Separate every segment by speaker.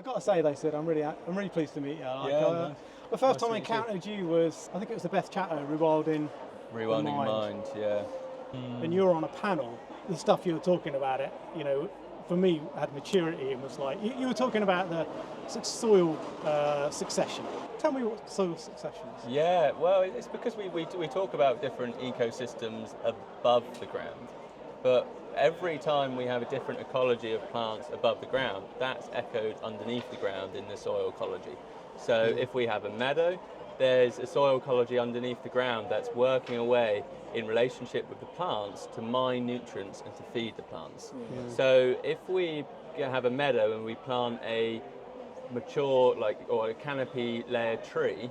Speaker 1: I got to say though, Sid, I'm really pleased to meet you.
Speaker 2: Nice.
Speaker 1: The first time I
Speaker 2: Nice to meet you.
Speaker 1: encountered you was, I think it was the Beth Chatto, Rewilding
Speaker 2: Rewilding Mind, yeah.
Speaker 1: And you were on a panel. The stuff you were talking about it, for me, had maturity and was like, you were talking about the soil succession. Tell me what soil succession is.
Speaker 2: Yeah, well, it's because we talk about different ecosystems above the ground, but every time we have a different ecology of plants above the ground, that's echoed underneath the ground in the soil ecology. So if we have a meadow, there's a soil ecology underneath the ground that's working away in relationship with the plants to mine nutrients and to feed the plants. So if we have a meadow and we plant a mature or a canopy layer tree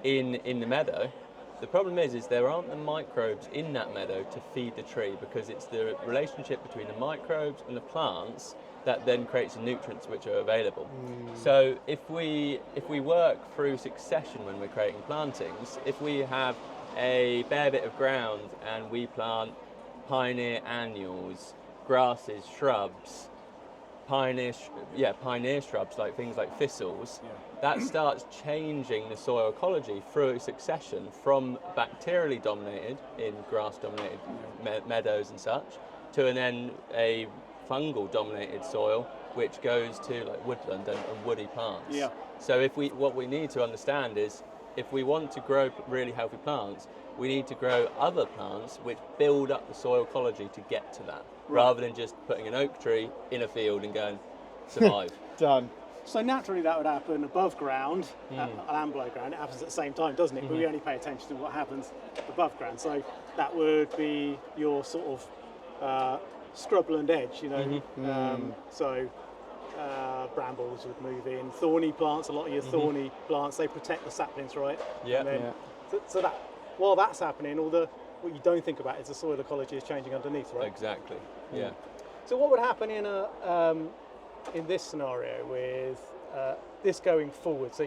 Speaker 2: in the meadow, the problem is there aren't the microbes in that meadow to feed the tree, because it's the relationship between the microbes and the plants that then creates the nutrients which are available. So if we work through succession when we're creating plantings, if we have a bare bit of ground and we plant pioneer annuals, grasses, shrubs, pioneer shrubs like things like thistles, that starts changing the soil ecology through succession from bacterially dominated in grass dominated meadows and such to then a fungal dominated soil which goes to like woodland and woody plants. So what we need to understand is, if we want to grow really healthy plants, we need to grow other plants which build up the soil ecology to get to that, rather than just putting an oak tree in a field and going, survive.
Speaker 1: Done. So naturally that would happen above ground and below ground. It happens at the same time, doesn't it? But we only pay attention to what happens above ground. So that would be your sort of scrubland edge, brambles would move in. Thorny plants, a lot of your thorny plants, they protect the saplings, right? So that while that's happening, what you don't think about is the soil ecology is changing underneath, right?
Speaker 2: Exactly. Yeah.
Speaker 1: So what would happen in this scenario with this going forward? So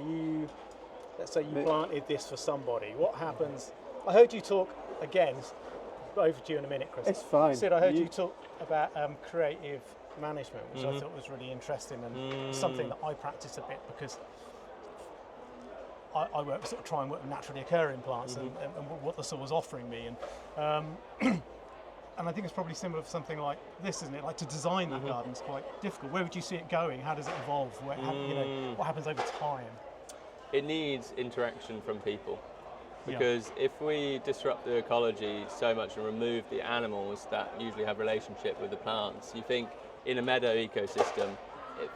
Speaker 1: let's say you planted this for somebody. What happens? I heard you talk again. Over to you in a minute, Chris.
Speaker 3: It's fine.
Speaker 1: Sid, I heard you talk about creative management, which I thought was really interesting and something that I practice a bit, because I try and work with naturally occurring plants and what the soil's offering me, and and I think it's probably similar for something like this, isn't it? Like, to design that garden is quite difficult. Where would you see it going? How does it evolve? What happens over time?
Speaker 2: It needs interaction from people. Because if we disrupt the ecology so much and remove the animals that usually have relationship with the plants, you think in a meadow ecosystem,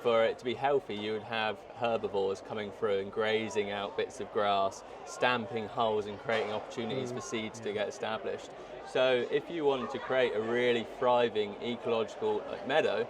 Speaker 2: for it to be healthy, you would have herbivores coming through and grazing out bits of grass, stamping holes and creating opportunities for seeds to get established. So if you want to create a really thriving ecological meadow,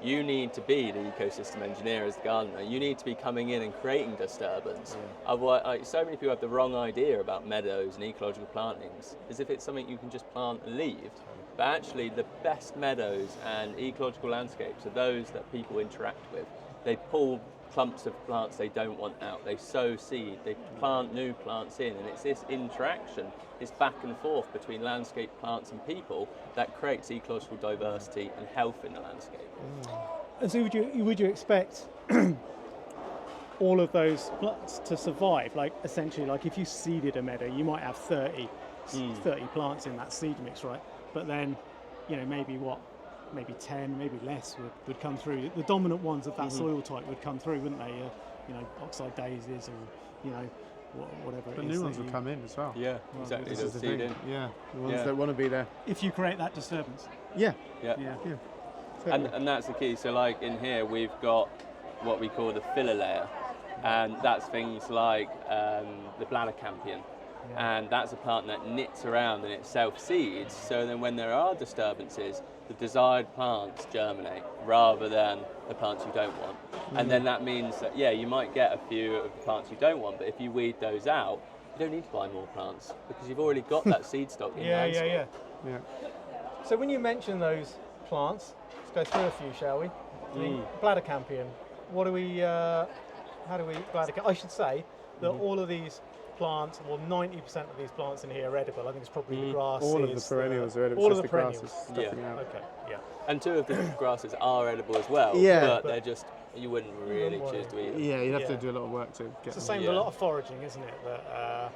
Speaker 2: you need to be the ecosystem engineer as the gardener. You need to be coming in and creating disturbance. Otherwise, so many people have the wrong idea about meadows and ecological plantings, as if it's something you can just plant and leave. But actually, the best meadows and ecological landscapes are those that people interact with. They pull clumps of plants they don't want out. They sow seed. They plant new plants in, and it's this interaction, this back and forth between landscape plants and people that creates ecological diversity and health in the landscape.
Speaker 1: And so would you expect all of those plants to survive? Like, essentially, like if you seeded a meadow, you might have 30 plants in that seed mix, right? But then, maybe 10, maybe less would come through. The dominant ones of that soil type would come through, wouldn't they? Oxide daisies, or whatever.
Speaker 3: The new ones will come in as well.
Speaker 2: Yeah, exactly.
Speaker 3: This is the
Speaker 2: They'll seed
Speaker 3: thing.
Speaker 2: in.
Speaker 3: Yeah, the ones that want to be there.
Speaker 1: If you create that disturbance.
Speaker 3: Yeah.
Speaker 2: And that's the key. So like in here, we've got what we call the filler layer, and that's things like the Bladdercampion. And that's a plant that knits around and it self-seeds, so then when there are disturbances, the desired plants germinate rather than the plants you don't want. And then that means that, you might get a few of the plants you don't want, but if you weed those out, you don't need to buy more plants because you've already got that seed stock in landscape.
Speaker 3: Yeah.
Speaker 1: So when you mention those plants, let's go through a few, shall we? The Bladdercampion. I should say that all of these plants, 90% of these plants in here are edible. I think it's probably the grasses.
Speaker 3: All of the perennials are edible.
Speaker 1: All of the
Speaker 3: grasses
Speaker 1: perennials.
Speaker 3: stuffing out.
Speaker 1: Okay,
Speaker 2: And two of the grasses are edible as well, but they're just, you wouldn't really choose to eat them.
Speaker 3: Yeah, you'd have to
Speaker 1: Yeah.
Speaker 3: do a lot of work to get
Speaker 1: It's the
Speaker 3: them.
Speaker 1: same with
Speaker 2: Yeah.
Speaker 1: a lot of foraging, isn't it? That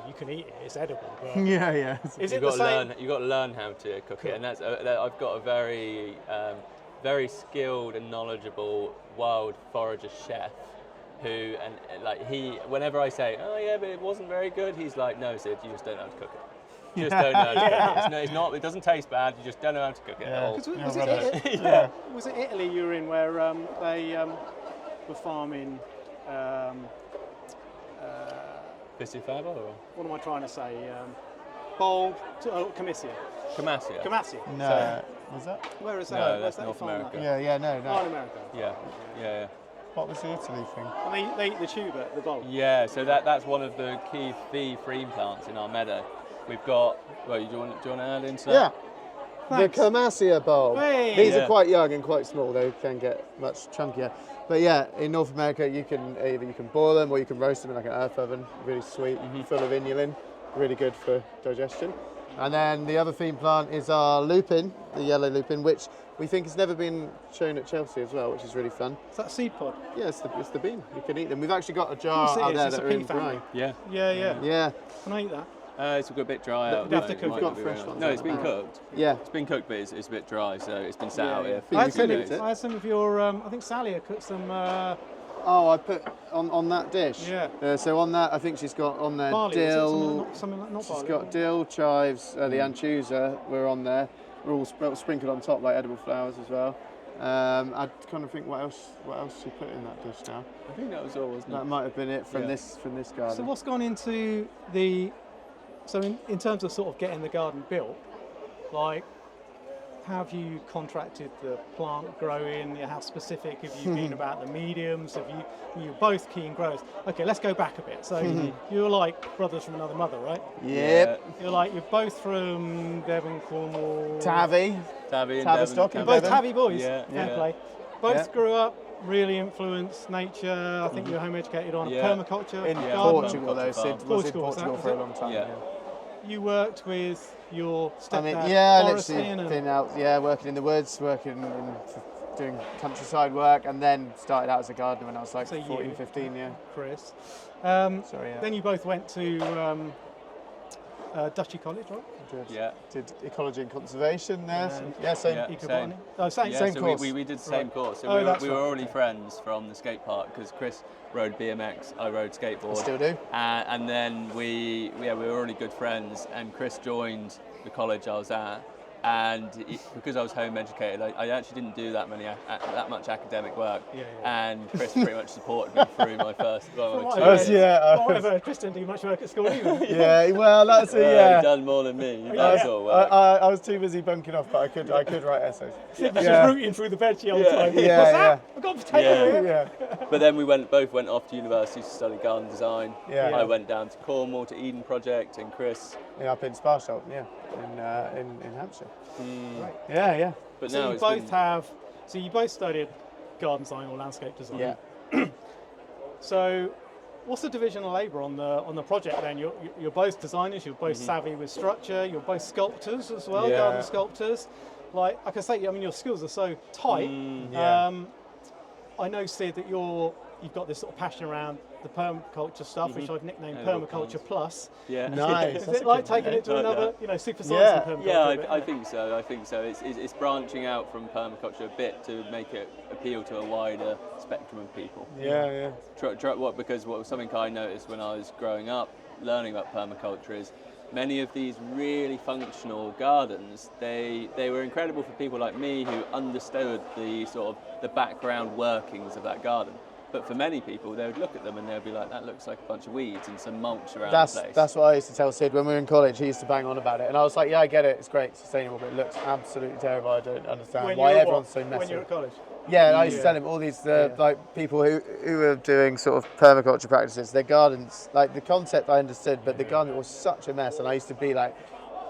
Speaker 1: you can eat it; it's edible. But
Speaker 3: Yeah.
Speaker 1: is
Speaker 2: You've
Speaker 1: it the
Speaker 2: got to
Speaker 1: same?
Speaker 2: learn. You've got to learn how to cook it, and I've got a very, very skilled and knowledgeable wild forager chef, who like whenever I say, oh yeah, but it wasn't very good, he's like, no, Sid, you just don't know how to cook it. You just don't know how to cook it. It's not. It doesn't taste bad. You just don't know how to cook it at all.
Speaker 1: 'Cause
Speaker 3: Yeah,
Speaker 1: was,
Speaker 3: right.
Speaker 1: it,
Speaker 2: Yeah.
Speaker 1: was it Italy you were in where they were farming?
Speaker 2: Piscifaba or
Speaker 1: What am I trying to say? Bulb, Camassia.
Speaker 2: Camassia?
Speaker 1: Camassia.
Speaker 3: No, was that?
Speaker 1: Where is that?
Speaker 2: No,
Speaker 1: Where's
Speaker 2: that's
Speaker 1: that
Speaker 2: North
Speaker 1: farm
Speaker 2: America.
Speaker 1: at?
Speaker 3: Yeah, no.
Speaker 1: Oh, in America.
Speaker 2: Yeah.
Speaker 3: What was the Italy thing?
Speaker 1: And they eat the tuber, the bulb.
Speaker 2: Yeah, so that's one of the key free plants in our meadow. We've got. Well, do you want to add into
Speaker 3: Yeah.
Speaker 2: that?
Speaker 1: Thanks.
Speaker 3: The Camassia bulb.
Speaker 1: Hey!
Speaker 3: These
Speaker 2: Yeah.
Speaker 3: are quite young and quite small. They can get much chunkier. But yeah, in North America, you can boil them or you can roast them in like an earth oven. Really sweet, full of inulin, really good for digestion. And then the other theme plant is our lupin, the yellow lupin, which we think has never been shown at Chelsea as well, which is really fun.
Speaker 1: Is that seed pod?
Speaker 3: Yeah, it's the bean. You can eat them. We've actually got a jar
Speaker 1: course it
Speaker 3: out
Speaker 1: is,
Speaker 3: there
Speaker 1: it's
Speaker 3: that
Speaker 1: a
Speaker 3: are
Speaker 1: pea
Speaker 3: in
Speaker 1: family.
Speaker 3: brine.
Speaker 2: Yeah.
Speaker 1: Yeah.
Speaker 3: Yeah,
Speaker 1: Can I eat that?
Speaker 2: It's a bit dry out.
Speaker 1: We've
Speaker 2: at the
Speaker 1: got
Speaker 2: moment, it might be
Speaker 3: fresh
Speaker 2: around.
Speaker 3: ones
Speaker 2: No,
Speaker 3: out
Speaker 2: it's
Speaker 3: the
Speaker 2: been
Speaker 3: back.
Speaker 2: cooked.
Speaker 3: yeah.
Speaker 2: It's been cooked, but it's a bit dry, so it's been sat
Speaker 3: Yeah,
Speaker 2: out
Speaker 3: yeah.
Speaker 2: here.
Speaker 3: But
Speaker 2: for
Speaker 3: you
Speaker 2: a few
Speaker 3: can
Speaker 2: days.
Speaker 3: eat it.
Speaker 1: I had some of your. I think Sally had cooked some
Speaker 3: Oh, I put on that dish.
Speaker 1: Yeah.
Speaker 3: So on that, I think she's got on there
Speaker 1: barley. is it?
Speaker 3: dill.
Speaker 1: Something like not
Speaker 3: She's
Speaker 1: barley.
Speaker 3: got dill, chives, the anchusa were on there. We're all sprinkled on top like edible flowers as well. I kind of think what else she put in that dish now.
Speaker 2: I think that was all, wasn't
Speaker 3: That
Speaker 2: it?
Speaker 3: might have been it from
Speaker 2: Yeah.
Speaker 3: this garden.
Speaker 1: So what's gone into the? So in terms of sort of getting the garden built, like, have you contracted the plant growing? How specific have you been about the mediums? You're both keen growers. Okay, let's go back a bit. So you're like brothers from another mother, right?
Speaker 3: Yep.
Speaker 1: You're both from Devon, Cornwall.
Speaker 3: Tabby.
Speaker 2: Tabby and
Speaker 3: Tavistock
Speaker 2: Devon.
Speaker 3: and
Speaker 1: Both
Speaker 3: Devon.
Speaker 1: Tabby boys.
Speaker 2: Yeah,
Speaker 1: Fair
Speaker 2: yeah.
Speaker 1: play. Both
Speaker 3: Yeah.
Speaker 1: grew up, really influenced nature. I think you were home educated on
Speaker 2: Yeah.
Speaker 1: permaculture.
Speaker 3: In
Speaker 2: Yeah.
Speaker 1: gardening.
Speaker 3: Portugal though, Sid was in
Speaker 1: Portugal, was
Speaker 3: Portugal
Speaker 1: that,
Speaker 3: for a
Speaker 1: was it?
Speaker 3: long time.
Speaker 2: Yeah.
Speaker 1: You worked with your stepdad,
Speaker 3: I mean, yeah, I
Speaker 1: foresting
Speaker 3: literally
Speaker 1: and
Speaker 3: been out, working in the woods, doing countryside work, and then started out as a gardener when I was like
Speaker 1: So
Speaker 3: 14,
Speaker 1: you-
Speaker 3: 15, yeah.
Speaker 1: Chris.
Speaker 3: Sorry, yeah.
Speaker 1: Then you both went to Duchy College, right?
Speaker 2: Yeah.
Speaker 3: Did ecology and conservation there.
Speaker 1: And-
Speaker 3: Yeah, same.
Speaker 2: Yeah.
Speaker 1: Ecobotany. Oh, same.
Speaker 2: Yeah,
Speaker 3: Same
Speaker 2: so
Speaker 3: course.
Speaker 2: we did the same
Speaker 1: Right.
Speaker 2: course. So
Speaker 1: Oh,
Speaker 2: we were,
Speaker 1: that's
Speaker 2: we were
Speaker 1: right,
Speaker 2: already
Speaker 1: okay.
Speaker 2: friends from the skate park because Chris rode BMX, I rode skateboard.
Speaker 3: I still do.
Speaker 2: And then we were already good friends, and Chris joined the college I was at. And because I was home educated, I actually didn't do that much academic work.
Speaker 1: Yeah.
Speaker 2: And Chris pretty much supported me through my first. Well,
Speaker 1: From what
Speaker 2: two
Speaker 1: I've
Speaker 2: years.
Speaker 1: heard-
Speaker 3: yeah,
Speaker 1: from what I've heard, Chris didn't do much work at school either.
Speaker 3: Yeah, well, that's it.
Speaker 2: He's
Speaker 3: Yeah.
Speaker 2: done more than me. That's all work.
Speaker 3: I was too busy bunking off, but I could write essays.
Speaker 1: Sid was
Speaker 3: Yeah.
Speaker 1: just rooting through the veg the whole
Speaker 2: Yeah.
Speaker 1: time.
Speaker 3: Yeah,
Speaker 1: What's
Speaker 3: yeah.
Speaker 1: that? I've got a potato
Speaker 2: Yeah.
Speaker 1: here.
Speaker 3: Yeah,
Speaker 2: But then we both went off to university to study garden design.
Speaker 3: Yeah.
Speaker 2: I went down to Cornwall to Eden Project, and Chris.
Speaker 3: yeah, up in Sparsholt, yeah, in Hampshire. Yeah.
Speaker 2: But
Speaker 1: So
Speaker 2: now
Speaker 1: you
Speaker 2: it's
Speaker 1: both
Speaker 2: been,
Speaker 1: have. So you both studied garden design or landscape design.
Speaker 3: Yeah.
Speaker 1: So, what's the division of labour on the project then? You're both designers. You're both savvy with structure. You're both sculptors as well,
Speaker 3: Yeah.
Speaker 1: garden sculptors. Like I can say, I mean, your skills are so tight.
Speaker 3: yeah.
Speaker 1: I know, Sid, that you've got this sort of passion around the permaculture stuff, which I've nicknamed Permaculture Plus.
Speaker 2: yeah.
Speaker 3: Nice.
Speaker 1: Is it like taking it to
Speaker 2: Like
Speaker 1: another,
Speaker 2: that.
Speaker 1: super
Speaker 3: Yeah.
Speaker 1: science permaculture?
Speaker 2: Yeah,
Speaker 1: a bit?
Speaker 2: I think so. I think so. It's branching out from permaculture a bit to make it appeal to a wider spectrum of people.
Speaker 3: Yeah.
Speaker 2: Because something I noticed when I was growing up, learning about permaculture is many of these really functional gardens. They were incredible for people like me who understood the sort of the background workings of that garden. But for many people, they would look at them and they would be like, "That looks like a bunch of weeds and some mulch around the place."
Speaker 3: That's what I used to tell Sid when we were in college. He used to bang on about it, and I was like, "Yeah, I get it. It's great, sustainable, but it looks absolutely terrible. I don't understand
Speaker 1: When
Speaker 3: why
Speaker 1: you were
Speaker 3: everyone's
Speaker 1: what?
Speaker 3: so messy."
Speaker 1: When you were at college.
Speaker 3: Yeah, and I used to
Speaker 1: Yeah.
Speaker 3: tell him all these like people who were doing sort of permaculture practices. Their gardens, like the concept I understood, but the garden was such a mess, and I used to be like,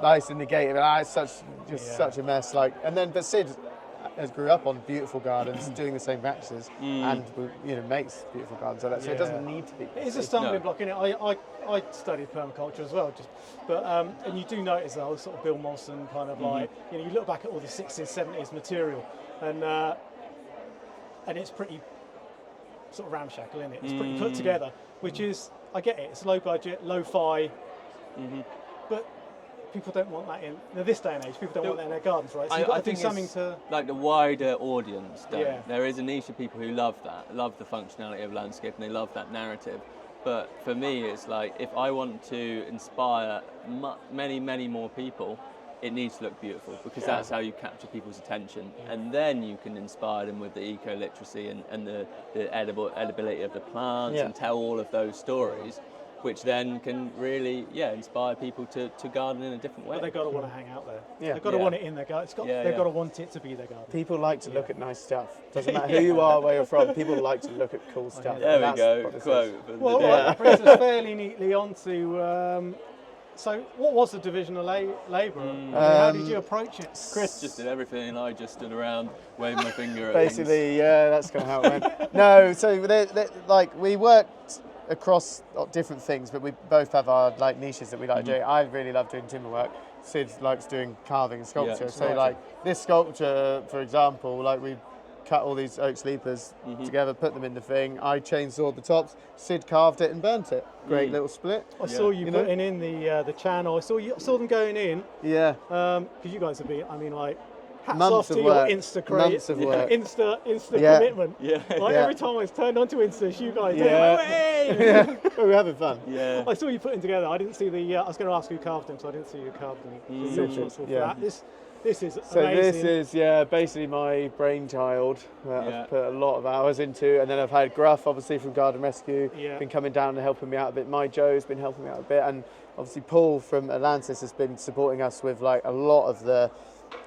Speaker 3: I used to negate it. It's such a mess. Like, and then but Sid has grew up on beautiful gardens, doing the same practices, and makes beautiful gardens like that. So it doesn't need to be.
Speaker 1: It is a
Speaker 3: messy.
Speaker 1: stumbling
Speaker 2: No.
Speaker 1: block in it. I studied permaculture as well, and you do notice the whole sort of Bill Molson kind of like, you look back at all the 60s, 70s material, and and it's pretty sort of ramshackle, isn't it? It's pretty put together, which is, I get it, it's low budget, lo-fi, but people don't want that in this day and age. People don't want that in their gardens, right? So you've got to do something to...
Speaker 2: like the wider audience don't.
Speaker 1: Yeah.
Speaker 2: There is a niche of people who love that, love the functionality of landscape, and they love that narrative. But for me, it's like, if I want to inspire many, many more people, it needs to look beautiful, because that's how you capture people's attention. And then you can inspire them with the eco-literacy and the edibility of the plants, and tell all of those stories, which then can really, inspire people to garden in a different way.
Speaker 1: But they've got to want to hang out there.
Speaker 3: Yeah.
Speaker 1: They've got to want it in their garden. They've got to want it to be their garden.
Speaker 3: People like to look at nice stuff. Doesn't matter who you are, where you're from. People like to look at cool stuff.
Speaker 2: There we
Speaker 3: That's
Speaker 2: go.
Speaker 3: what this
Speaker 2: Quote.
Speaker 3: is.
Speaker 2: for the
Speaker 1: Well,
Speaker 2: day.
Speaker 1: that brings us fairly neatly onto... so what was the division of labour? How did you approach it?
Speaker 2: Chris just did everything, and I just stood around waving my finger at
Speaker 3: Basically, yeah, that's kind of how it went. No, so like we worked across different things, but we both have our like niches that we like doing. I really love doing timber work. Sid likes doing carving and sculpture. So like this sculpture, for example, like we cut all these oak sleepers together, put them in the thing. I chainsawed the tops. Sid carved it and burnt it. Great little split.
Speaker 1: I saw you putting in the channel. I saw them going in.
Speaker 3: Yeah.
Speaker 1: Because you guys have been, I mean, like, hats
Speaker 3: Months
Speaker 1: off
Speaker 3: of
Speaker 1: to
Speaker 3: work.
Speaker 1: your Insta
Speaker 3: Months of work.
Speaker 1: Insta
Speaker 3: Yeah.
Speaker 1: commitment.
Speaker 2: Yeah.
Speaker 1: Like
Speaker 3: Yeah.
Speaker 1: every time I turned onto Insta, it's you guys.
Speaker 3: Yeah.
Speaker 1: Hey!
Speaker 3: Yeah. We're having fun.
Speaker 2: Yeah.
Speaker 1: I saw you putting together. I didn't see the. I was going to ask who carved them, so I didn't see who carved them. You're responsible for
Speaker 3: Yeah.
Speaker 1: that. This is
Speaker 3: So
Speaker 1: amazing.
Speaker 3: this is basically my brainchild that
Speaker 2: Yeah.
Speaker 3: I've put a lot of hours into, and then I've had Gruff obviously from Garden Rescue
Speaker 1: Yeah.
Speaker 3: been coming down and helping me out a bit. My Joe's been helping me out a bit, and obviously Paul from Atlantis has been supporting us with like a lot of the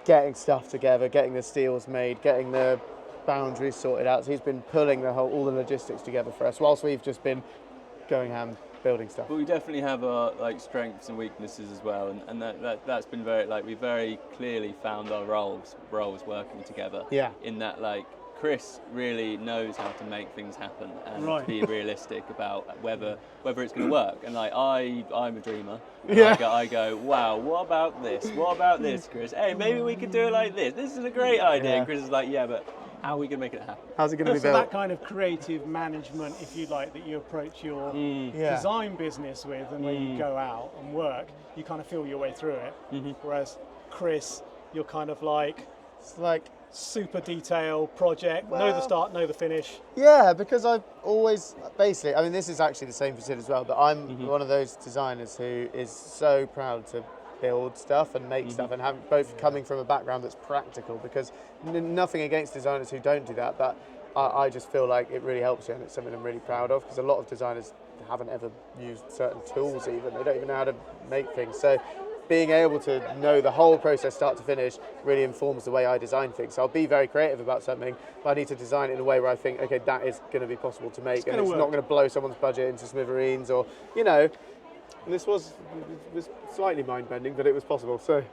Speaker 3: getting stuff together, getting the steels made, getting the boundaries sorted out. So he's been pulling all the logistics together for us, whilst we've just been going ham building stuff.
Speaker 2: But we definitely have our like strengths and weaknesses as well, and that's been very we very clearly found our roles working together.
Speaker 3: Yeah.
Speaker 2: In that, like, Chris really knows how to make things happen and
Speaker 1: Right.
Speaker 2: be realistic about whether it's going to work. And like I'm a dreamer. And
Speaker 3: Yeah.
Speaker 2: I go, wow, what about this? What about this, Chris? Hey, maybe we could do it like this. This is a great idea.
Speaker 3: Yeah.
Speaker 2: And Chris is like, yeah, but how are we going to make it happen?
Speaker 3: How's it going to be
Speaker 1: So
Speaker 3: built?
Speaker 1: that kind of creative management, if you like, that you approach your
Speaker 3: Yeah.
Speaker 1: design business with, and when you go out and work, you kind of feel your way through it. Whereas Chris, you're kind of like
Speaker 3: It's like
Speaker 1: super detailed project, know the start, know the finish.
Speaker 3: yeah, because I've always basically, I mean, this is actually the same for Sid as well, but I'm one of those designers who is so proud to build stuff and make stuff, and have both coming from a background that's practical, because nothing against designers who don't do that, but I just feel like it really helps you, and it's something I'm really proud of, because a lot of designers haven't ever used certain tools, even they don't even know how to make things. So being able to know the whole process start to finish really informs the way I design things. So I'll be very creative about something, but I need to design it in a way where I think, okay, that is going to be possible to make, and it's not going to blow someone's budget into smithereens, or, you know. And this was slightly mind-bending, but it was possible, so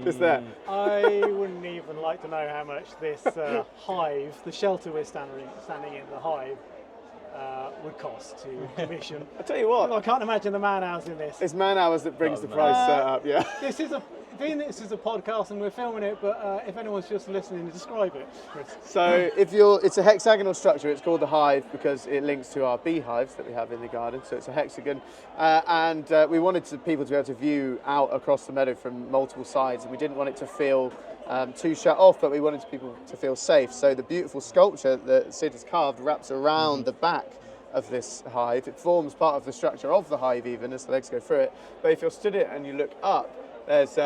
Speaker 3: just there.
Speaker 1: I wouldn't even like to know how much this hive, the shelter we're standing in, the hive, would cost to commission.
Speaker 3: I tell you what,
Speaker 1: I can't imagine the man hours in this.
Speaker 3: it's man hours that brings the price up, yeah.
Speaker 1: This is a podcast and we're filming it, but if anyone's just listening, describe it, Chris.
Speaker 3: So it's a hexagonal structure. It's called the hive because it links to our beehives that we have in the garden. So it's a hexagon, and we wanted people to be able to view out across the meadow from multiple sides, and we didn't want it to feel too shut off, but we wanted people to feel safe. So the beautiful sculpture that Sid has carved wraps around the back of this hive. It forms part of the structure of the hive even as the legs go through it. But if you're stood it and you look up, there's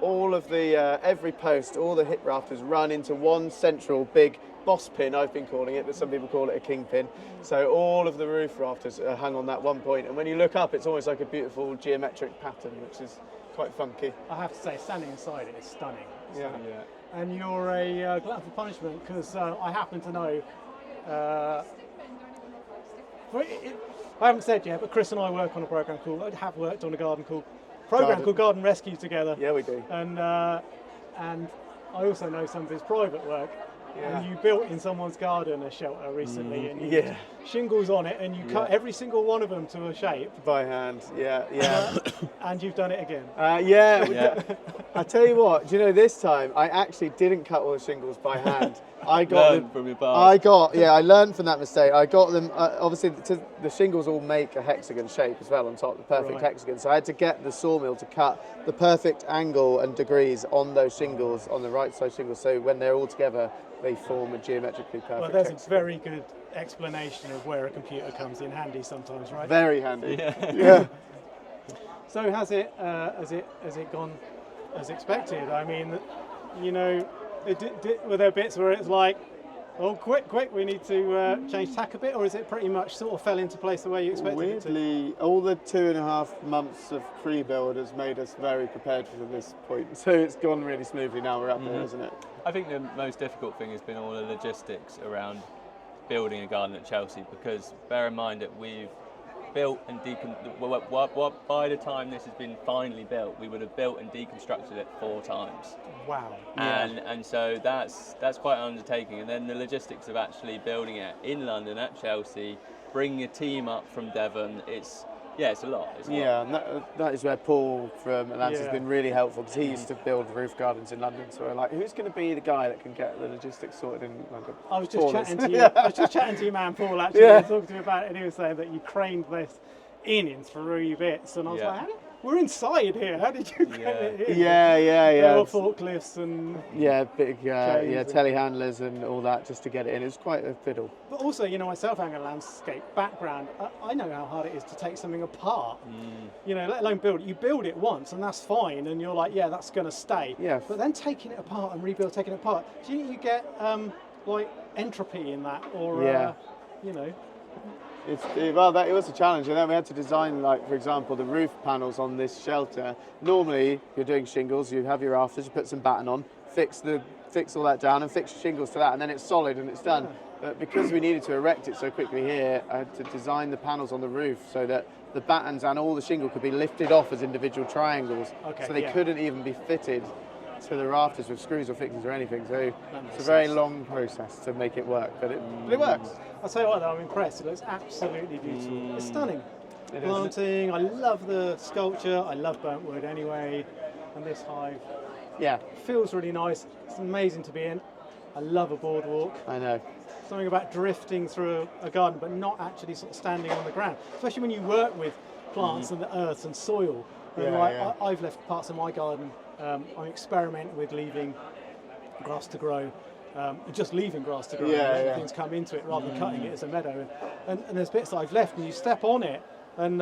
Speaker 3: all of the, every post, all the hip rafters run into one central big boss pin, I've been calling it, but some people call it a kingpin. So all of the roof rafters are hung on that one point. And when you look up, it's almost like a beautiful geometric pattern, which is quite funky.
Speaker 1: I have to say, standing inside it is stunning.
Speaker 3: Yeah.
Speaker 1: And you're a glutton for punishment, because I happen to know, I haven't said yet, but Chris and I work on a program have worked on a program called Garden Rescue together.
Speaker 3: Yeah, we do.
Speaker 1: And I also know some of his private work.
Speaker 3: Yeah.
Speaker 1: And you built in someone's garden a shelter recently, and you
Speaker 3: Yeah.
Speaker 1: put shingles on it, and you cut every single one of them to a shape,
Speaker 3: By hand, yeah.
Speaker 1: and you've done it again.
Speaker 3: Yeah. I tell you what, do you know, this time I actually didn't cut all the shingles by hand. I got
Speaker 2: Learn
Speaker 3: them.
Speaker 2: from your past.
Speaker 3: I learned from that mistake. I got them. Obviously, the shingles all make a hexagon shape as well on top, the perfect
Speaker 1: Right.
Speaker 3: hexagon. So I had to get the sawmill to cut the perfect angle and degrees on those shingles, on the right side shingles. So when they're all together, they form a geometrically perfect.
Speaker 1: Well, there's a
Speaker 3: hexagon.
Speaker 1: very good explanation of where a computer comes in handy sometimes, right?
Speaker 3: Very handy.
Speaker 2: Yeah.
Speaker 3: Yeah.
Speaker 1: So has it gone as expected? I mean, you know, were there bits where it's like, oh, quick, we need to change tack a bit, or is it pretty much sort of fell into place the way you expected it to?
Speaker 3: Weirdly, all the 2.5 months of pre-build has made us very prepared for this point. So it's gone really smoothly. Now we're up there, isn't it?
Speaker 2: I think the most difficult thing has been all the logistics around building a garden at Chelsea, because bear in mind that we've built and by the time this has been finally built, we would have built and deconstructed it 4 times.
Speaker 1: Wow.
Speaker 2: And so that's quite an undertaking. And then the logistics of actually building it in London at Chelsea, bringing a team up from Devon, it's a lot. It's a lot.
Speaker 3: Yeah, and that is where Paul from Atlantis has
Speaker 1: Yeah.
Speaker 3: been really helpful, because he used to build roof gardens in London. So we're like, who's going to be the guy that can get the logistics sorted in London?
Speaker 1: I was just
Speaker 3: Paul
Speaker 1: chatting
Speaker 3: is.
Speaker 1: to you. I was just chatting to your man Paul actually.
Speaker 3: Yeah.
Speaker 1: And talking to him about it, and he was saying that you craned this in 3 bits, and I was
Speaker 2: Yeah.
Speaker 1: like, we're inside here. How did you crane it in?
Speaker 3: Yeah,
Speaker 1: There were
Speaker 3: yeah.
Speaker 1: forklifts and.
Speaker 3: Yeah, big,
Speaker 1: Chains and-
Speaker 3: telehandlers and all that just to get it in. It was quite a fiddle.
Speaker 1: But also, you know, myself having a landscape background, I know how hard it is to take something apart. You know, let alone build it. You build it once, and that's fine, and you're like, yeah, that's going to stay.
Speaker 3: Yeah.
Speaker 1: But then taking it apart and taking it apart, do you think you get like entropy in that, or
Speaker 3: Yeah.
Speaker 1: you know?
Speaker 3: It was a challenge, and then we had to design, like, for example, the roof panels on this shelter. Normally, you're doing shingles, you have your rafters, you put some batten on, fix all that down, and fix your shingles to that, and then it's solid and it's done. But because we needed to erect it so quickly here, I had to design the panels on the roof so that the battens and all the shingle could be lifted off as individual triangles,
Speaker 1: Okay,
Speaker 3: so they
Speaker 1: yeah.
Speaker 3: couldn't even be fitted to the rafters with screws or fixings or anything. So
Speaker 1: makes
Speaker 3: it's a very
Speaker 1: sense.
Speaker 3: long process to make it work, but it works.
Speaker 1: I'll tell you what, though, I'm impressed. It looks absolutely beautiful. It's stunning.
Speaker 3: It is.
Speaker 1: Planting. I love the sculpture. I love burnt wood anyway, and this hive
Speaker 3: Yeah,
Speaker 1: feels really nice. It's amazing to be in. I love a boardwalk.
Speaker 3: I know.
Speaker 1: Something about drifting through a garden, but not actually sort of standing on the ground. Especially when you work with plants and the earth and soil. And
Speaker 3: Yeah,
Speaker 1: like,
Speaker 3: yeah.
Speaker 1: I've left parts of my garden. I'm experimenting with leaving grass to grow. Just leaving grass to grow,
Speaker 3: Yeah,
Speaker 1: and letting
Speaker 3: yeah.
Speaker 1: things come into it rather than cutting it as a meadow. And there's bits that I've left, and you step on it, and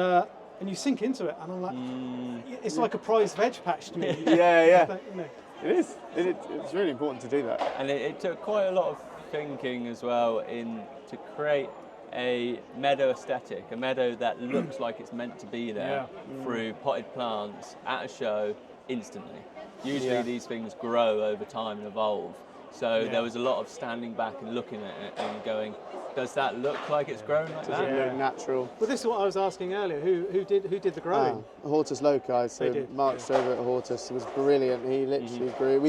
Speaker 1: you sink into it, and I'm like, it's like a prize veg patch to me.
Speaker 3: Yeah.
Speaker 1: You know.
Speaker 3: It is. It's really important to do that.
Speaker 2: And it took quite a lot of thinking as well to create a meadow aesthetic, a meadow that looks like it's meant to be there through potted plants at a show instantly. Usually
Speaker 3: Yeah.
Speaker 2: these things grow over time and evolve. So
Speaker 1: Yeah.
Speaker 2: there was a lot of standing back and looking at it and going, does that look like it's grown like
Speaker 3: Does
Speaker 2: that?
Speaker 3: it
Speaker 1: Yeah.
Speaker 3: look natural?
Speaker 1: Well, this is what I was asking earlier. Who did the growing?
Speaker 3: Hortus Loci, so
Speaker 1: They did,
Speaker 3: Mark
Speaker 1: yeah.
Speaker 3: Strober at Hortus was brilliant. He literally grew.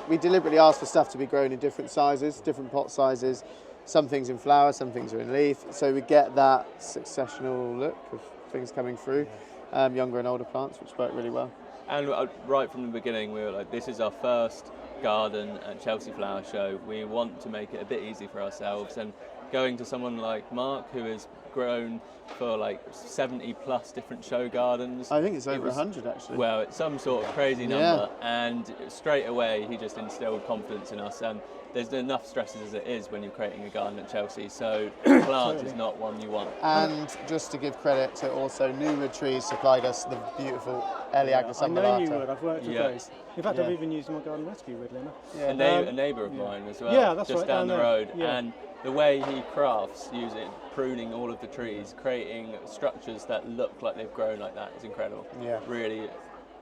Speaker 3: We deliberately asked for stuff to be grown in different sizes, different pot sizes. Some things in flower, some things are in leaf. So we get that successional look of things coming through, younger and older plants, which work really well.
Speaker 2: And right from the beginning, we were like, this is our first garden at Chelsea Flower Show. We want to make it a bit easy for ourselves. And going to someone like Mark, who has grown for like 70 plus different show gardens.
Speaker 3: I think it's
Speaker 2: It
Speaker 3: over
Speaker 2: was-
Speaker 3: 100 actually.
Speaker 2: Well, it's some sort of crazy number. And straight away, he just instilled confidence in us. And there's enough stresses as it is when you're creating a garden at Chelsea. So plants is not one you want.
Speaker 3: And just to give credit to also Numa Trees supplied us the beautiful Eleagnus
Speaker 1: I know you would.
Speaker 3: umbellata.
Speaker 1: I've worked with
Speaker 2: Yeah.
Speaker 1: those. In fact,
Speaker 3: Yeah.
Speaker 1: I've even used my garden rescue with Lena.
Speaker 3: Yeah.
Speaker 2: A neighbour of mine as well,
Speaker 1: Yeah, that's
Speaker 2: just
Speaker 1: right,
Speaker 2: down
Speaker 1: down
Speaker 2: the
Speaker 1: there.
Speaker 2: road.
Speaker 1: Yeah.
Speaker 2: And the way he crafts, using pruning all of the trees, creating structures that look like they've grown like that is incredible.
Speaker 3: Yeah.
Speaker 2: Really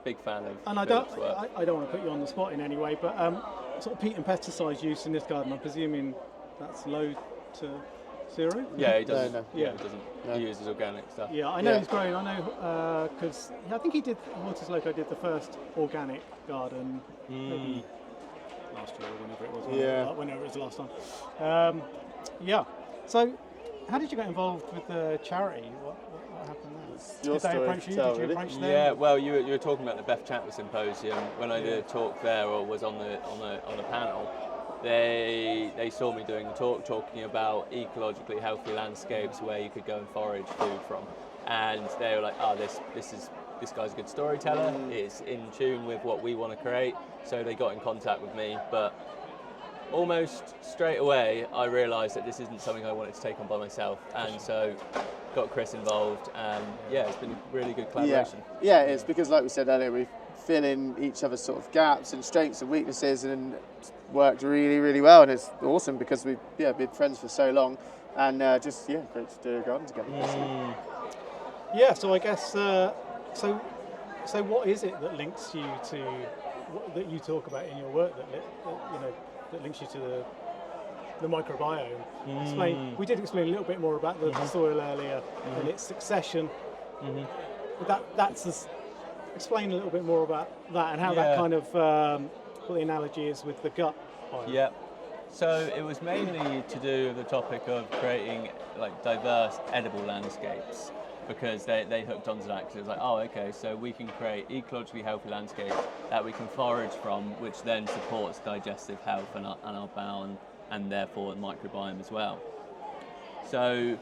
Speaker 2: big fan of
Speaker 1: And I
Speaker 2: Philip's work.
Speaker 1: don't want to put you on the spot in any way, but sort of peat and pesticide use in this garden, I'm presuming that's low to zero?
Speaker 2: Yeah, he doesn't.
Speaker 3: No.
Speaker 2: Yeah, he doesn't.
Speaker 3: No.
Speaker 2: He uses organic stuff.
Speaker 1: Yeah, I know
Speaker 3: Yeah.
Speaker 1: he's growing. I know because I think he did. Hortus Loco did the first organic garden maybe last year or whenever it was.
Speaker 3: Yeah.
Speaker 1: Whenever it was the last time. Yeah. So, how did you get involved with the charity? What happened there?
Speaker 3: your
Speaker 1: Did they
Speaker 3: story
Speaker 1: approach
Speaker 3: to
Speaker 1: you?
Speaker 3: tell,
Speaker 1: Did you
Speaker 3: really.
Speaker 1: approach them?
Speaker 2: Yeah, well, you were talking about the Beth Chatler Symposium. When I did a talk there or was on the panel, they saw me doing a talk talking about ecologically healthy landscapes where you could go and forage food from, and they were like, oh, this guy's a good storyteller, it's in tune with what we want to create, so they got in contact with me. But almost straight away I realised that this isn't something I wanted to take on by myself, and so got Chris involved, and it's been a really good collaboration.
Speaker 3: Yeah, it's because, like we said earlier, we fill in each other's sort of gaps and strengths and weaknesses, and it's worked really, really well, and it's awesome because we've been friends for so long, and great to do a garden together.
Speaker 1: Yeah, so I guess so what is it that links you to that you talk about in your work that links you to the microbiome? We did explain a little bit more about the soil earlier and its succession. But explain a little bit more about that and how that kind of what the analogy is with the gut biome.
Speaker 2: Yeah. So it was mainly to do with the topic of creating like diverse edible landscapes, because they hooked onto that, because it was like, oh, okay, so we can create ecologically healthy landscapes that we can forage from, which then supports digestive health and our bowel and therefore the microbiome as well. So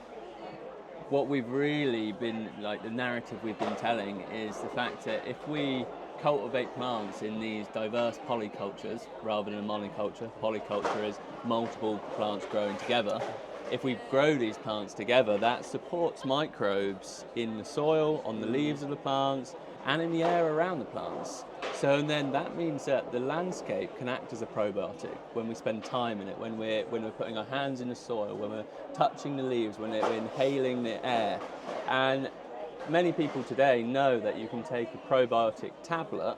Speaker 2: what we've really been, like the narrative we've been telling is the fact that if we cultivate plants in these diverse polycultures rather than a monoculture, polyculture is multiple plants growing together. If we grow these plants together, that supports microbes in the soil, on the leaves of the plants, and in the air around the plants. So then that means that the landscape can act as a probiotic when we spend time in it, when we're putting our hands in the soil, when we're touching the leaves, when we're inhaling the air. And many people today know that you can take a probiotic tablet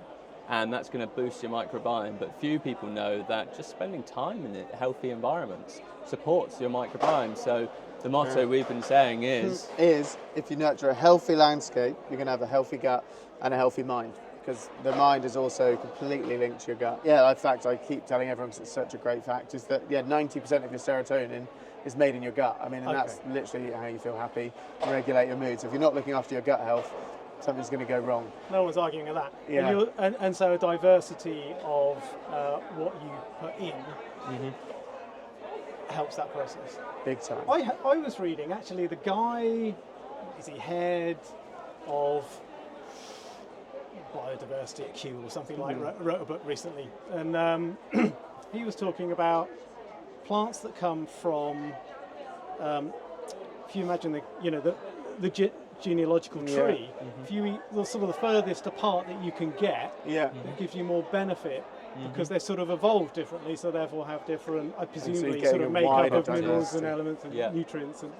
Speaker 2: and that's going to boost your microbiome, but few people know that just spending time in healthy environments supports your microbiome. So the motto we've been saying is
Speaker 3: if you nurture a healthy landscape, you're going to have a healthy gut and a healthy mind, because the mind is also completely linked to your gut. Yeah, in fact, I keep telling everyone, because it's such a great fact, is that 90% of your serotonin is made in your gut. I mean, and that's literally how you feel happy and regulate your mood. So if you're not looking after your gut health, something's going to go wrong.
Speaker 1: No one's arguing with that.
Speaker 3: Yeah.
Speaker 1: And so a diversity of what you put in helps that process.
Speaker 3: Big time.
Speaker 1: I was reading, actually, the guy, is he head of biodiversity at Kew or something like that, wrote a book recently, and he was talking about plants that come from, if you imagine the genealogical tree, if you eat some of the furthest apart that you can get, it gives you more benefit because they're sort of evolved differently, so therefore have different, presumably, sort of makeup of minerals and elements and nutrients. And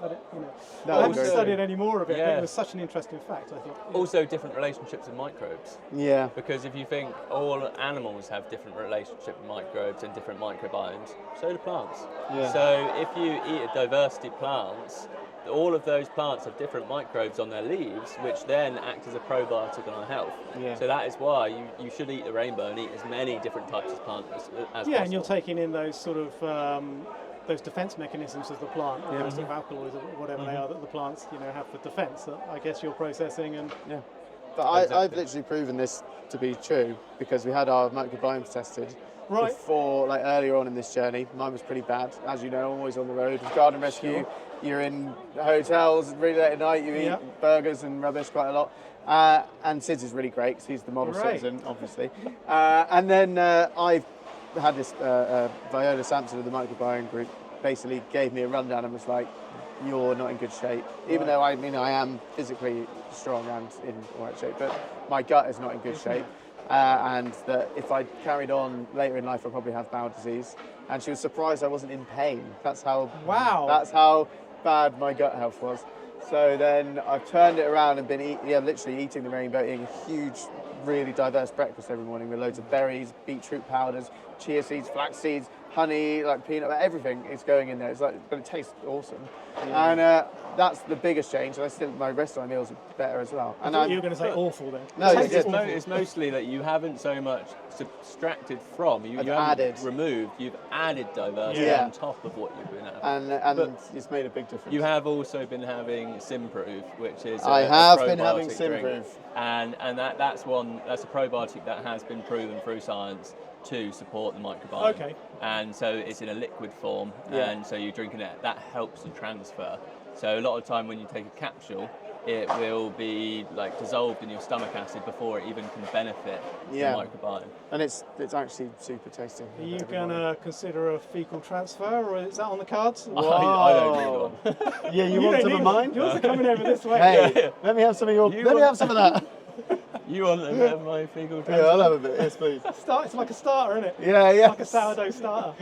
Speaker 1: I haven't studied any more of it, but it was such an interesting fact, I thought.
Speaker 2: Also different relationships with microbes.
Speaker 3: Yeah.
Speaker 2: Because if you think all animals have different relationship with microbes and different microbiomes, so do plants. Yeah. So if you eat a diversity of plants, all of those plants have different microbes on their leaves, which then act as a probiotic on our health. Yeah. So that is why you should eat the rainbow and eat as many different types of plants as possible.
Speaker 1: And you're taking in those sort of those defence mechanisms of the plant, those sort of alkaloids or whatever they are that the plants have for defence. That I guess you're processing and.
Speaker 3: Yeah. But I've literally proven this to be true because we had our microbiomes tested.
Speaker 1: Right.
Speaker 3: Before, earlier on in this journey, mine was pretty bad. As you know, I'm always on the road with Garden Rescue. Sure. You're in hotels really late at night. You eat burgers and rubbish quite a lot. And Sid's is really great because he's the model citizen, obviously. And then I've had this Viola Sampson of the microbiome group basically gave me a rundown and was like, "You're not in good shape." Even though I am physically strong and in all right shape, but my gut is not in good shape. And that if I carried on later in life, I'd probably have bowel disease. And she was surprised I wasn't in pain. That's how bad my gut health was. So then I've turned it around and been literally eating the rainbow, eating a huge, really diverse breakfast every morning with loads of berries, beetroot powders, chia seeds, flax seeds, honey, peanut, everything is going in there. But it tastes awesome. Yeah. And that's the biggest change. And my rest of my meals are better as well.
Speaker 1: I thought you were going to say awful then.
Speaker 3: No,
Speaker 2: it's mostly that you haven't so much subtracted from. You haven't removed. You've added diversity on top of what you've been having.
Speaker 3: And it's made a big difference.
Speaker 2: You have also been having Simprove, which is
Speaker 3: I have been having Simprove.
Speaker 2: And that's a probiotic that has been proven through science to support the microbiome.
Speaker 1: Okay.
Speaker 2: And so it's in a liquid form,
Speaker 3: Yeah.
Speaker 2: and so you're drinking it. That helps the transfer. So a lot of time when you take a capsule, it will be like dissolved in your stomach acid before it even can benefit
Speaker 3: Yeah.
Speaker 2: the microbiome.
Speaker 3: And it's actually super tasty.
Speaker 1: Are you
Speaker 3: Every
Speaker 1: going
Speaker 3: morning.
Speaker 1: to consider a fecal transfer, or is that on the cards?
Speaker 2: I don't need one.
Speaker 3: Yeah, you
Speaker 1: You
Speaker 3: want
Speaker 1: don't
Speaker 3: some
Speaker 1: need
Speaker 3: of
Speaker 1: one.
Speaker 3: mine?
Speaker 1: Yours are coming over this way.
Speaker 3: Hey, let me have some of your.
Speaker 2: You
Speaker 3: Let me
Speaker 2: want-
Speaker 3: have some of that.
Speaker 2: You want a bit of my fecal transfer?
Speaker 3: Yeah, I'll have a bit. Yes, please.
Speaker 1: It's like a starter, isn't it?
Speaker 3: Yeah, yeah.
Speaker 1: Like a sourdough starter.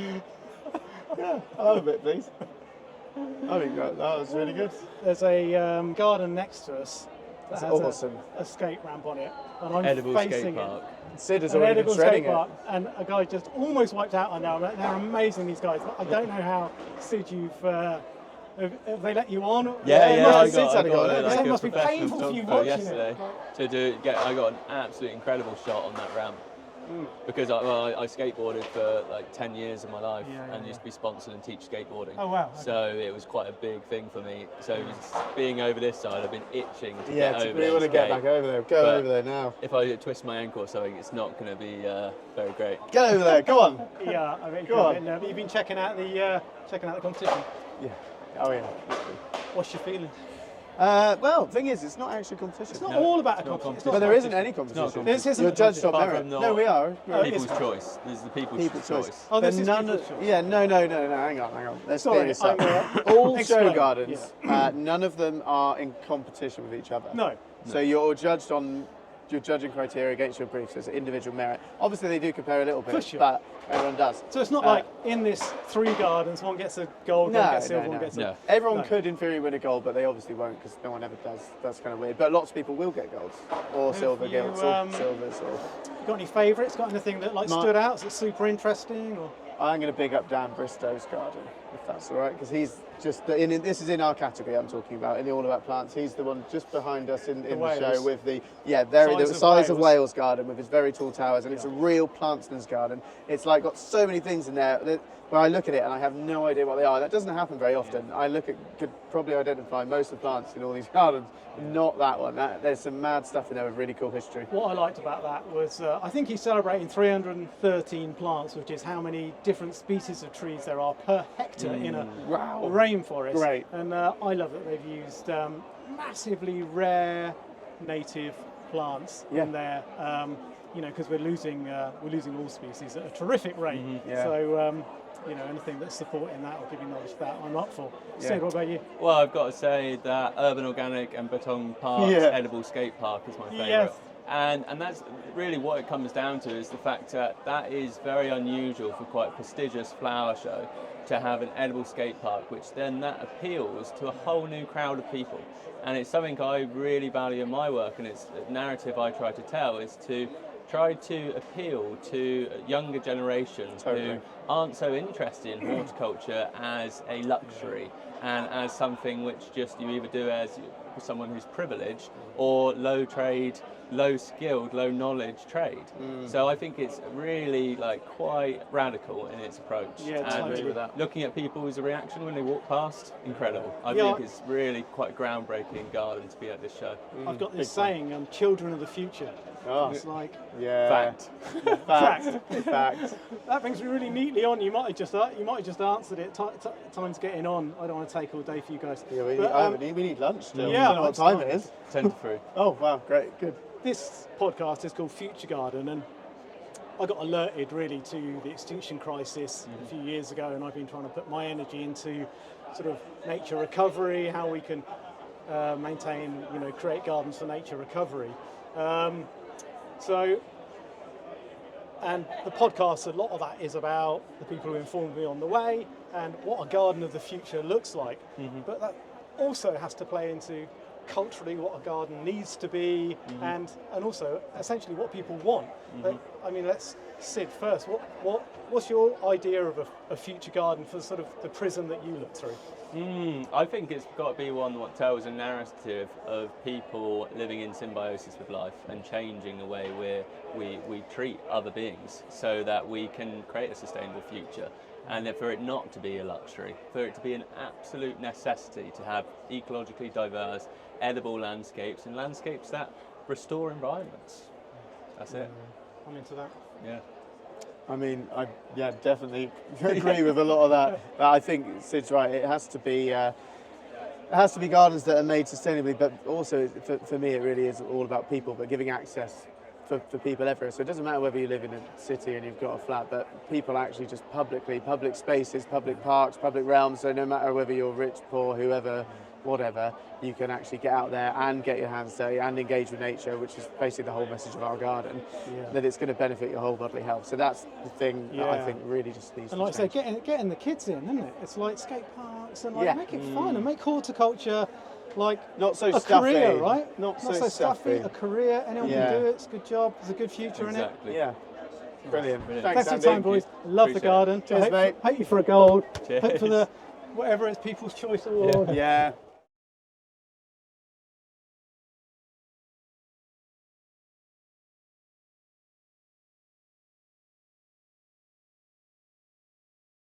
Speaker 3: Yeah, I'll have a bit, please. I think that was really good.
Speaker 1: There's a garden next to us that
Speaker 3: That's
Speaker 1: has
Speaker 3: awesome.
Speaker 1: a skate ramp on it, and I'm
Speaker 2: Edible
Speaker 1: facing
Speaker 2: skate
Speaker 1: it.
Speaker 2: park.
Speaker 3: Sid has
Speaker 1: An
Speaker 3: already been
Speaker 1: edible
Speaker 3: shredding
Speaker 1: skate
Speaker 3: it.
Speaker 1: park, and a guy just almost wiped out on them. They're amazing, these guys. But I don't know how, Sid, have they let you on?
Speaker 2: Yeah,
Speaker 3: Yeah,
Speaker 2: I
Speaker 3: Sid's had
Speaker 2: got
Speaker 3: a go at
Speaker 2: a,
Speaker 3: it.
Speaker 2: like
Speaker 1: It
Speaker 2: a
Speaker 1: must be
Speaker 2: professional
Speaker 1: painful for you
Speaker 2: photographer
Speaker 1: watching
Speaker 2: yesterday I got an absolutely incredible shot on that ramp. Because I skateboarded for like 10 years of my life and used to be sponsored and teach skateboarding.
Speaker 1: Oh, wow, okay.
Speaker 2: So it was quite a big thing for me. So being over this side, I've been itching to
Speaker 3: Yeah,
Speaker 2: get over
Speaker 3: we
Speaker 2: and
Speaker 3: want to get
Speaker 2: skate.
Speaker 3: back over there. Go
Speaker 2: But
Speaker 3: over there now.
Speaker 2: If I twist my ankle or something, it's not going to be very great.
Speaker 3: Get over there. Go on.
Speaker 1: Yeah, I mean,
Speaker 3: Go on.
Speaker 1: you've been checking out the competition.
Speaker 3: Yeah. Oh yeah.
Speaker 1: What's your feeling?
Speaker 3: Well, thing is, it's not actually competition.
Speaker 1: It's not
Speaker 2: No,
Speaker 1: all about a
Speaker 2: it's not
Speaker 1: competition.
Speaker 3: But there isn't any competition.
Speaker 2: competition.
Speaker 1: This isn't
Speaker 3: You're judged on
Speaker 2: apart
Speaker 3: merit.
Speaker 2: from the-
Speaker 3: No, we are.
Speaker 2: People's choice. This is the people's choice.
Speaker 1: Oh, this
Speaker 3: But
Speaker 1: is
Speaker 3: none
Speaker 1: people's
Speaker 3: of,
Speaker 1: choice.
Speaker 3: yeah, no. Hang on. Let's
Speaker 1: Sorry,
Speaker 3: clear this up.
Speaker 1: I'm,
Speaker 3: All
Speaker 1: explain,
Speaker 3: show gardens, none of them are in competition with each other.
Speaker 1: No.
Speaker 3: So you're judged on your judging criteria against your briefs as individual merit. Obviously, they do compare a little bit,
Speaker 1: For sure.
Speaker 3: but everyone does.
Speaker 1: So it's not like in this 3 gardens, one gets a gold,
Speaker 3: No,
Speaker 1: one gets silver,
Speaker 3: no,
Speaker 1: one
Speaker 3: no.
Speaker 1: gets
Speaker 2: No.
Speaker 1: a...
Speaker 3: Everyone
Speaker 1: No.
Speaker 3: could, in theory, win a gold, but they obviously won't because no one ever does. That's kind of weird. But lots of people will get golds or silver
Speaker 1: you,
Speaker 3: gilts or silvers. Or
Speaker 1: You got any favourites? Got anything that like
Speaker 3: My-
Speaker 1: stood out? Is it super interesting? Or
Speaker 3: I'm going to big up Dan Bristow's garden, if that's all right, because he's just this is in our category. I'm talking about in the All About Plants. He's the one just behind us in the show
Speaker 1: Wales.
Speaker 3: with the
Speaker 1: Size
Speaker 3: size
Speaker 1: of
Speaker 3: of Wales garden with his very tall towers, and it's a real plantsman's garden. It's like got so many things in there that where I look at it and I have no idea what they are. That doesn't happen very often. I could probably identify most of the plants in all these gardens, not that one. There's some mad stuff in there with really cool history.
Speaker 1: what I liked about that was I think he's celebrating 313 plants, which is how many different species of trees there are per hectare in a
Speaker 3: Wow.
Speaker 1: rainforest.
Speaker 3: Great.
Speaker 1: And I love that they've used massively rare native plants
Speaker 3: Yeah.
Speaker 1: in there. Because we're losing all species at a terrific rate.
Speaker 3: Yeah.
Speaker 1: So anything that's supporting that or giving knowledge to that, I'm up for.
Speaker 3: Yeah.
Speaker 1: Sid, what about you?
Speaker 2: Well, I've got to say that Urban Organic and Beton Park's
Speaker 3: Yeah.
Speaker 2: Edible Skate Park is my favourite.
Speaker 1: Yes.
Speaker 2: And that's really what it comes down to is the fact that is very unusual for quite a prestigious flower show to have an edible skate park, which then that appeals to a whole new crowd of people. And it's something I really value in my work, and it's a narrative I try to tell is to try to appeal to younger generations
Speaker 3: Totally.
Speaker 2: who aren't so interested in horticulture as a luxury and as something which just you either do as someone who's privileged or low trade, low skilled, low knowledge trade. So I think it's really like quite radical in its approach.
Speaker 1: Yeah,
Speaker 2: and
Speaker 1: totally.
Speaker 3: with that.
Speaker 2: looking at people's reaction when they walk past, incredible. I
Speaker 1: Yeah.
Speaker 2: think it's really quite groundbreaking garden to be at this show.
Speaker 1: I've got this saying, children of the future.
Speaker 3: Oh.
Speaker 1: It's like,
Speaker 3: Yeah.
Speaker 2: Fact.
Speaker 3: Fact.
Speaker 1: that brings me really neatly on. You might have just answered it. Time's getting on. I don't want to take all day for you guys.
Speaker 3: Yeah,
Speaker 1: But,
Speaker 3: we need lunch still.
Speaker 1: yeah,
Speaker 3: I don't know what time it is.
Speaker 2: 10 to 3.
Speaker 3: Oh, wow, great, good.
Speaker 1: This podcast is called Future Garden, and I got alerted really to the extinction crisis a few years ago, and I've been trying to put my energy into sort of nature recovery, how we can maintain, create gardens for nature recovery. And the podcast, a lot of that is about the people who informed me on the way and what a garden of the future looks like. But that also has to play into culturally what a garden needs to be and also essentially what people want. But, let's Sid first. What's your idea of a future garden for sort of the prism that you look through?
Speaker 2: I think it's got to be one that tells a narrative of people living in symbiosis with life and changing the way we treat other beings so that we can create a sustainable future. And for it not to be a luxury, for it to be an absolute necessity to have ecologically diverse, edible landscapes and landscapes that restore environments. That's it.
Speaker 1: I'm into that.
Speaker 2: Yeah.
Speaker 3: I mean, I definitely agree with a lot of that. But I think Sid's right. It has to be gardens that are made sustainably, but also for me, it really is all about people, but giving access for people everywhere. So it doesn't matter whether you live in a city and you've got a flat, but people actually just public spaces, public parks, public realms. So no matter whether you're rich, poor, whoever, whatever, you can actually get out there and get your hands dirty and engage with nature, which is basically the whole message of our garden, that it's going to benefit your whole bodily health. So that's the thing that I think really just needs to
Speaker 1: And like I
Speaker 3: change.
Speaker 1: say, getting the kids in, isn't it? It's like skate parks and like
Speaker 3: Yeah.
Speaker 1: make it fun and make horticulture like
Speaker 3: Not so
Speaker 1: a
Speaker 3: stuffy.
Speaker 1: career, right?
Speaker 3: Not so
Speaker 1: stuffy.
Speaker 3: stuffy.
Speaker 1: A career, anyone
Speaker 3: Yeah.
Speaker 1: can do it. It's a good job. There's a good future
Speaker 2: Exactly.
Speaker 3: Yeah. Brilliant.
Speaker 2: Brilliant.
Speaker 3: Thanks,
Speaker 1: in it. Thanks for your
Speaker 3: Andy.
Speaker 1: time, boys. Love
Speaker 2: Appreciate
Speaker 1: the garden.
Speaker 3: Cheers,
Speaker 1: I hope,
Speaker 3: mate.
Speaker 1: hope you for a gold.
Speaker 2: Cheers.
Speaker 1: Hope for the whatever it's People's Choice Award.
Speaker 3: Yeah.